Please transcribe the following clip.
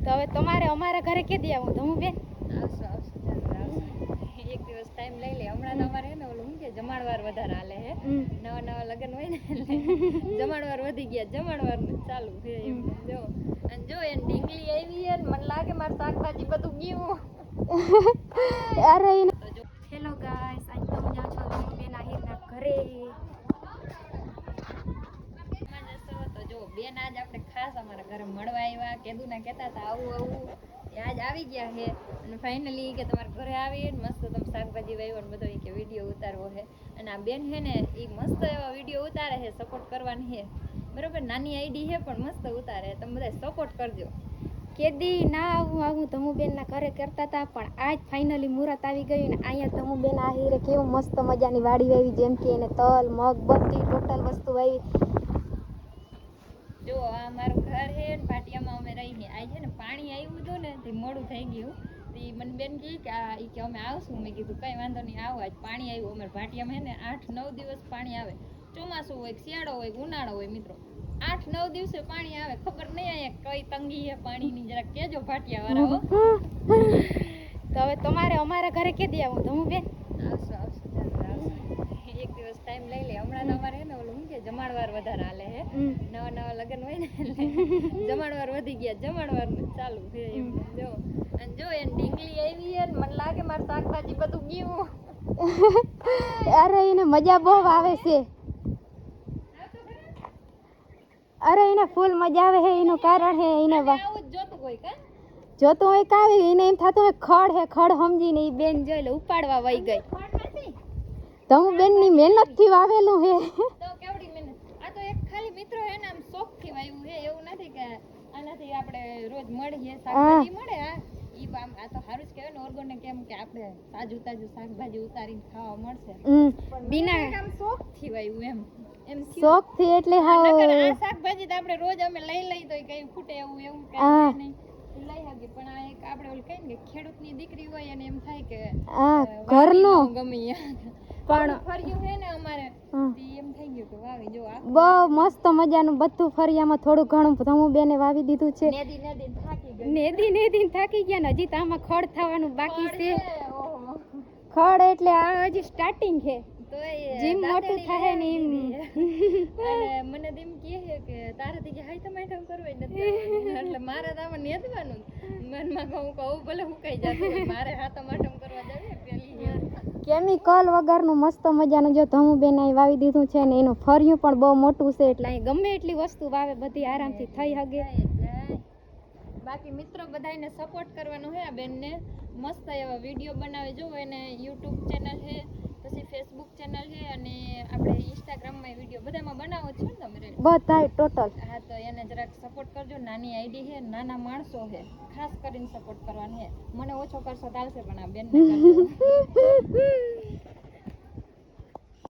તો હવે તમારે અમારા ઘરે કેદી આવું તો હું બેન આવશો એક દિવસ ટાઈમ લઈ લે. હમણાં તો અમારે હે ને ઓલું શું કે જમાડવાર વધારે હાલે હે. નવા લગ્ન હોય ને એટલે જમાડવાર વધી ગયા, જમાડવાર ચાલુ છે એમ. જો અને જો એ ઢીંગલી આવી હે ને મને લાગે મારું શાકભાજી બધું ગયું. અરે હેલો ગાઈસ, આજ તો હું જાઉં છું બેન આહિરના ઘરે. તો જો બેન આજ આપણે ખાસ અમારા ઘરે મળવા આવ્યા. કેદુના કહેતા હતા આવું આજ આવી ગયા છે અને ફાઇનલી કે તમારા ઘરે આવી મસ્ત તમે શાકભાજી વાવ્યો ને બધો કે વિડીયો ઉતારવો છે. અને આ બેન છે ને એ મસ્ત એવા વિડીયો ઉતારે છે, સપોર્ટ કરવાની છે બરોબર. નાની આઈડી છે પણ મસ્ત ઉતારે, તમે બધા સપોર્ટ કરજો. કેદી ના આવું તો હું બેનના ઘરે કરતા હતા, પણ આજ ફાઇનલી મુહૂર્ત આવી ગયું ને અહીંયા તો હું બેન આહિરે કેવું મસ્ત મજાની વાડી વાવી, જેમ કે એને તલ મગ બધી ટોટલ વસ્તુ વાવી. જો આ મારું ઘર છે ને પાટિયામાં અમે રહીએ. આ છે ને પાણી આવ્યું હતું ને તે મોડું થઈ ગયું. તે મને બેન કહે કે અમે આવશું. મેં કીધું કંઈ વાંધો નહીં, આવો. આજ પાણી આવ્યું અમારે ભાટિયામાં છે ને 8-9 દિવસ પાણી આવે. ચોમાસું હોય, શિયાળો હોય, ઉનાળો હોય મિત્રો, 8-9 દિવસે પાણી આવે. ખબર નહીં અહીંયા કઈ તંગી છે પાણીની, જરા કેજો ભાટિયાવાળાઓ. તો હવે તમારે અમારા ઘરે કેદી આવું તો હું બેન આવશો એક દિવસ ટાઈમ લઈ લે. હમણાં તો અમારે હે ને ઓલું શું કે જમાડવાર વધારે હાલે હે. નવા લગ્ન હોય ને એટલે જમાડવાર વધી ગયા, જમાડવાર ચાલુ છે એમ. જો અને જો એ ઢીંગલી આવી હે ને મને લાગે મારું શાકભાજી બધું ગયું. અરે એને મજા બહુ આવે છે. અરે એને ફૂલ મજા આવે છે. એનું કારણ હે એને આવું જ જોતું હોય કા જોતું હોય કાવી એને એમ થતું હોય ખડ હે, ખડ સમજીને એ બેન જોઈ લે ઉપાડવા વહી ગઈ. તો હું બેન ની મહેનત થી વાવેલું હે. તો કેવડી મહેનત. આ તો એક ખાલી મિત્રો હે ને આમ શોખ થી વાવ્યું હે, એવું નથી કે આનાથી આપણે રોજ મળીએ શાકભાજી મળે. આ તો સારું જ કહેવાય ને ઓર્ગોનિક, કેમ કે આપણે તાજું શાકભાજી ઉતારીને ખાવા મળશે. પણ બિના આમ શોખ થી વાવ્યું એમ શોખ થી એટલે હા આ શાકભાજી તો આપણે રોજ અમે લઈ તો કઈ ફૂટે એવું કઈ નહીં લઈ શકીએ. પણ આ એક આપણે ઓલું કહીએ ને કે ખેડૂતની દીકરી હોય અને એમ થાય કે ઘરનું ગમે પણ ફર્યું છે ને અમારે એમ થઈ ગયું કે વાવી જો બહુ મસ્ત મજાનું બધું ફરિયામાં થોડું ઘણું હું બેને વાવી દીધું છે. નેદી થાકી ગયા ને હજી તો આમાં ખડ થવાનું બાકી છે. ખડ એટલે આ હજી સ્ટાર્ટિંગ છે. જીમ મોટું થાય ને એમ. અને મને તેમ કહે છે કે તારાથી કે હાઈ ટમાટો કરવાય નથી એટલે મારે તો આમાં નેદવાનું મનમાં કહું ભલે હુકાઈ જશે, મારે હા ટમાટો કરવા જાય પેલી કેમિકલ વગરનું મસ્ત મજાનું જો ધમુ બેન અહીં વાવી દીધું છે ને એનું ફર્યું પણ બહુ મોટું છે એટલે અહીં ગમે એટલી વસ્તુ વાવે બધી આરામથી થઈ શકે. બાકી મિત્રો બધાને સપોર્ટ કરવાનો છે આ બેનને. મસ્ત એવા વિડીયો બનાવે. જો એને યુટ્યુબ ચેનલ છે, પછી ફેસબુક ચેનલ છે અને આપણે ઇન્સ્ટાગ્રામમાં વિડીયો બધામાં બનાવો છો ને તમે બધાય ટોટલ. હા તો એને જરાક સપોર્ટ કરજો. નાની આઈડી છે, નાના માણસો છે, ખાસ કરીને સપોર્ટ કરવાનો છે. મને ઓછો કરશો ચાલશે પણ આ બેનને કરજો.